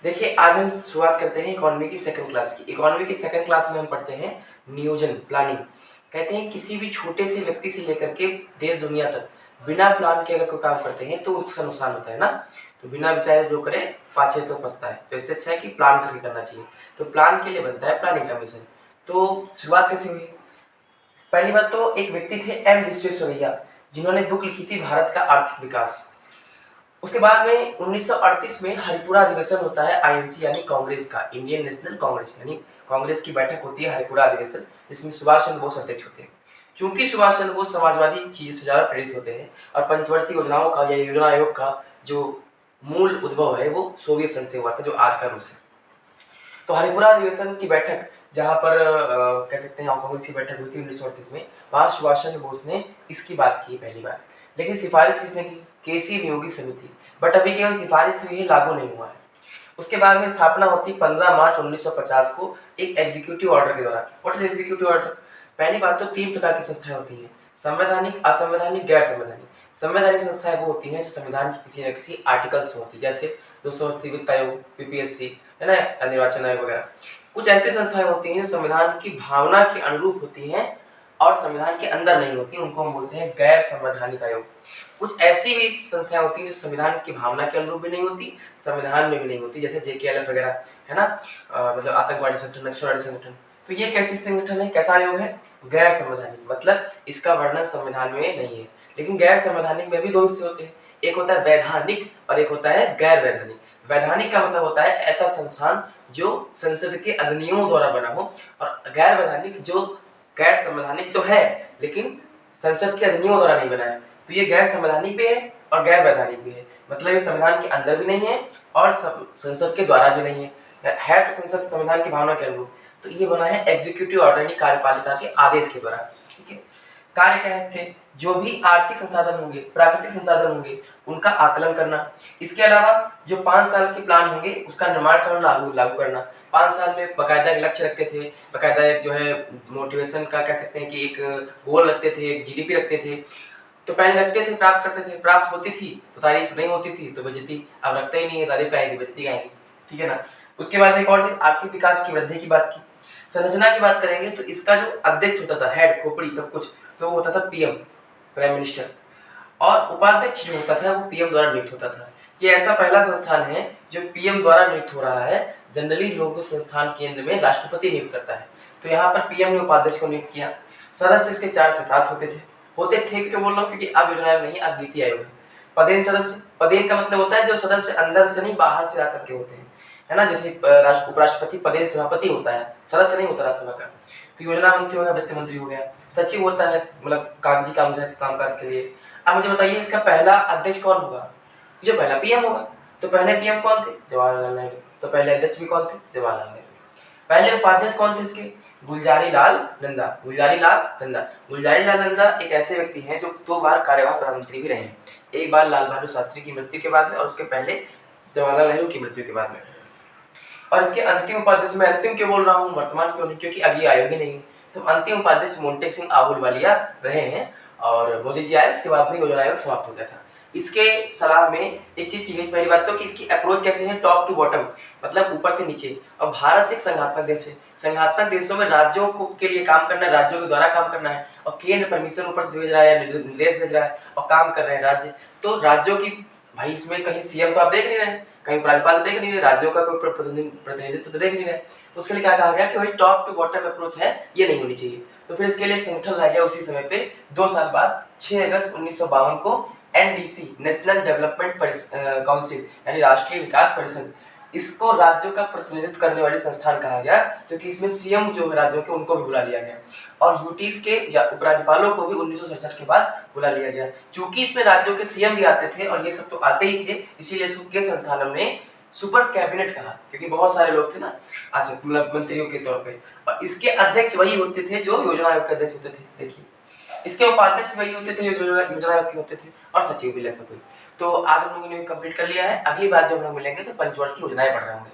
देखिए, आज हम शुरुआत करते हैं इकोनॉमी की सेकंड क्लास की। इकोनॉमी की सेकंड क्लास में हम पढ़ते हैं नियोजन, प्लानिंग। कहते हैं किसी भी छोटे से व्यक्ति से लेकर के देश दुनिया तक बिना प्लान के अगर कोई काम करते हैं तो उसका नुकसान होता है ना। तो बिना विचारे जो करे पाछे तो पछता है। तो इससे अच्छा है कि प्लान करके करना चाहिए। तो प्लान के लिए बनता है प्लानिंग कमीशन। तो शुरुआत कैसे हुई? पहली बात तो एक व्यक्ति थे एम विश्वेश्वरैया, जिन्होंने बुक लिखी थी भारत का आर्थिक विकास। उसके बाद में 1938 में हरिपुरा अधिवेशन होता है आईएनसी यानी कांग्रेस का, इंडियन नेशनल कांग्रेस यानी कांग्रेस की बैठक होती है हरिपुरा अधिवेशन, जिसमें सुभाष चंद्र बोस अध्यक्ष होते हैं। चूंकि सुभाष चंद्र बोस समाजवादी चीज से ज्यादा प्रेरित होते हैं और पंचवर्षीय योजनाओं का या योजना आयोग का जो मूल उद्भव है वो सोवियत संघ से हुआ था, जो आज का रूस है। तो हरिपुरा अधिवेशन की बैठक जहाँ पर कह सकते हैं कांग्रेस की बैठक हुई थी 1938 में, वहां सुभाष चंद्र बोस ने इसकी बात की पहली बार। लेकिन सिफारिश किसने की? केसी नियोगी समिति। बट अभी केवल सिफारिश हुई है, लागू नहीं हुआ है। उसके बाद में स्थापना होती 15 मार्च 1950 को एक एग्जीक्यूटिव ऑर्डर के द्वारा। What is executive order? पहली बात तो 3 प्रकार की संस्थाएं होती हैं, संवैधानिक, असंवैधानिक, गैर संवैधानिक। संवैधानिक संस्थाएं वो होती हैं जो संविधान की किसी न किसी आर्टिकल से होती है, जैसे 280 वित्त आयोग, यूपीएससी, है ना, निर्वाचन आयोग वगैरह। कुछ ऐसी संस्थाएं होती हैं जो संविधान की भावना के अनुरूप होती हैं और संविधान के अंदर नहीं होती, उनको हम बोलते हैं गैर संवैधानिक आयोग। कुछ ऐसी भी संस्थाएं होती हैं जो संविधान की भावना के अनुरूप भी नहीं होती, संविधान में भी नहीं होती, जैसे जेकेएलएफ वगैरह, है ना, मतलब आतंकवादी संगठन, नक्सलवादी संगठन। तो ये कैसी संगठन है, कैसा आयोग है? गैर संवैधानिक, मतलब इसका वर्णन संविधान में नहीं है। लेकिन गैर संवैधानिक में भी दो हिस्से होते हैं, एक होता है वैधानिक और एक होता है गैर वैधानिक। वैधानिक का मतलब होता है ऐसा संस्थान जो संसद के अधिनियमों द्वारा बना हो, और गैर वैधानिक जो गैर संवैधानिक तो है लेकिन संसद के अधिनियमों द्वारा नहीं बना है। तो ये गैर संवैधानिक भी है और गैर वैधानिक भी है, मतलब ये संविधान के अंदर भी नहीं है और संसद के द्वारा भी नहीं है तो संसद संविधान की भावना के अनुरूप। तो ये बना है एग्जीक्यूटिव ऑर्डर यानी कार्यपालिका के आदेश के द्वारा। ठीक है, कार्य क्या है इसके? जो भी आर्थिक संसाधन होंगे, प्राकृतिक संसाधन होंगे, उनका आकलन करना। इसके अलावा जो 5 साल के प्लान होंगे उसका निर्माण करना, लागू करना। 5 साल में बकायदा एक लक्ष्य रखते थे, बकायदा एक जो है मोटिवेशन का कह सकते हैं कि एक गोल रखते थे, एक जीडीपी रखते थे। तो पहले रखते थे, प्राप्त करते थे, प्राप्त होती थी तो तारीफ, नहीं होती थी तो बेइज्जती। अब रखते ही नहीं है, तारीफ आएगी, बेइज्जती आएगी। ठीक है ना। उसके बाद में एक और चीज, आर्थिक विकास की वृद्धि की बात की। संरचना की बात करेंगे तो इसका जो अध्यक्ष होता था, हेड, खोपड़ी, सब कुछ, तो वो होता था पीएम, प्राइम मिनिस्टर। और उपाध्यक्ष जो होता था वो पीएम द्वारा नियुक्त होता था। ये ऐसा पहला संस्थान है जो पीएम द्वारा नियुक्त हो रहा है। जनरली लोगों संस्थान केंद्र में राष्ट्रपति नियुक्त करता है, तो यहाँ पर पीएम ने उपाध्यक्ष को नियुक्त किया। सदस्य इसके 4 से 7 होते थे क्यों बोल रहा हूँ, क्योंकि अब योजना आयोग नहीं, अब नीति आयोग है। पदेन सदस्य, पदेन का मतलब होता है जो सदस्य अंदर से नहीं बाहर से आकर के होते हैं, है ना, जैसे उपराष्ट्रपति पदेन सभापति होता है, सदस्य नहीं होता राज्यसभा का। तो योजना मंत्री हो गया, वित्त मंत्री हो गया, सचिव होता है मतलब कागजी कामकाज के लिए। अब मुझे बताइए इसका पहला अध्यक्ष कौन होगा? जो पहला पीएम होगा। तो पहले पीएम कौन थे? जवाहरलाल नेहरू। तो पहले अध्यक्ष भी कौन थे? जवाहरलाल नेहरू। पहले उपाध्यक्ष कौन थे इसके? गुलजारी लाल नंदा। गुलजारी लाल नंदा, गुलजारी लाल नंदा एक ऐसे व्यक्ति हैं जो 2 बार कार्यवाहक प्रधानमंत्री भी रहे हैं। एक बार लाल बहादुर शास्त्री की मृत्यु के बाद में और उसके पहले जवाहरलाल नेहरू की मृत्यु के बाद में। और इसके अंतिम उपाध्यक्ष, मैं अंतिम क्यों बोल रहा हूँ, वर्तमान क्यों नहीं, क्योंकि अभी आयोग ही नहीं है। तो अंतिम उपाध्यक्ष मोंटेक सिंह आहलूवालिया रहे हैं और मोदी जी आए, उसके बाद में योजना आयोग समाप्त हो गया था। इसके सलाह में एक चीज की गई, पहली बात तो कि इसकी अप्रोच कैसे है, टॉप टू बॉटम, मतलब ऊपर से नीचे। और भारत एक संघात्मक देश है, संघात्मक देशों में राज्यों को के लिए काम करना है, राज्यों के द्वारा काम करना है, और केंद्र परमिशन ऊपर से भेज रहा है, निर्देश भेज रहा है और काम कर रहे हैं राज्य। तो राज्यों की, भाई इसमें कहीं सीएम तो आप देख नहीं रहे, कहीं राज्यपाल देख नहीं रहे, राज्यों का कोई प्रतिनिधित्व तो देख नहीं रहे। उसके लिए क्या कहा गया कि वही टॉप टू बॉटम अप्रोच है, ये नहीं होनी चाहिए। तो फिर इसके लिए संगठन लाया गया उसी समय पे 2 साल बाद 6 अगस्त 1952 को एनडीसी, नेशनल डेवलपमेंट काउंसिल यानी राष्ट्रीय विकास परिषद, इसको राज्यों का प्रतिनिधित्व करने वाली संस्थान कहा गया, क्योंकि इसमें सीएम जो है राज्यों के उनको भी बुला लिया गया और यूटीज के या उपराज्यपालों को भी 1967 के बाद बुला लिया गया। चूंकि इसमें राज्यों के सीएम भी आते थे और ये सब तो आते ही थे, इसीलिए इसके संस्थानों ने सुपर कैबिनेट कहा, क्योंकि बहुत सारे लोग थे ना, अच्छा मतलब मंत्रियों के तौर पे। और इसके अध्यक्ष वही होते थे जो योजना आयोग के अध्यक्ष होते थे। देखिए, इसके उपाध्यक्ष वही होते थे जो योजना आयोग के होते थे, और सचिव भी लगभग। तो आज हम लोगों ने कंप्लीट कर लिया है। अगली बार जब हम लोग मिलेंगे तो पंचवर्षीय योजनाएं पढ़ रहे होंगे।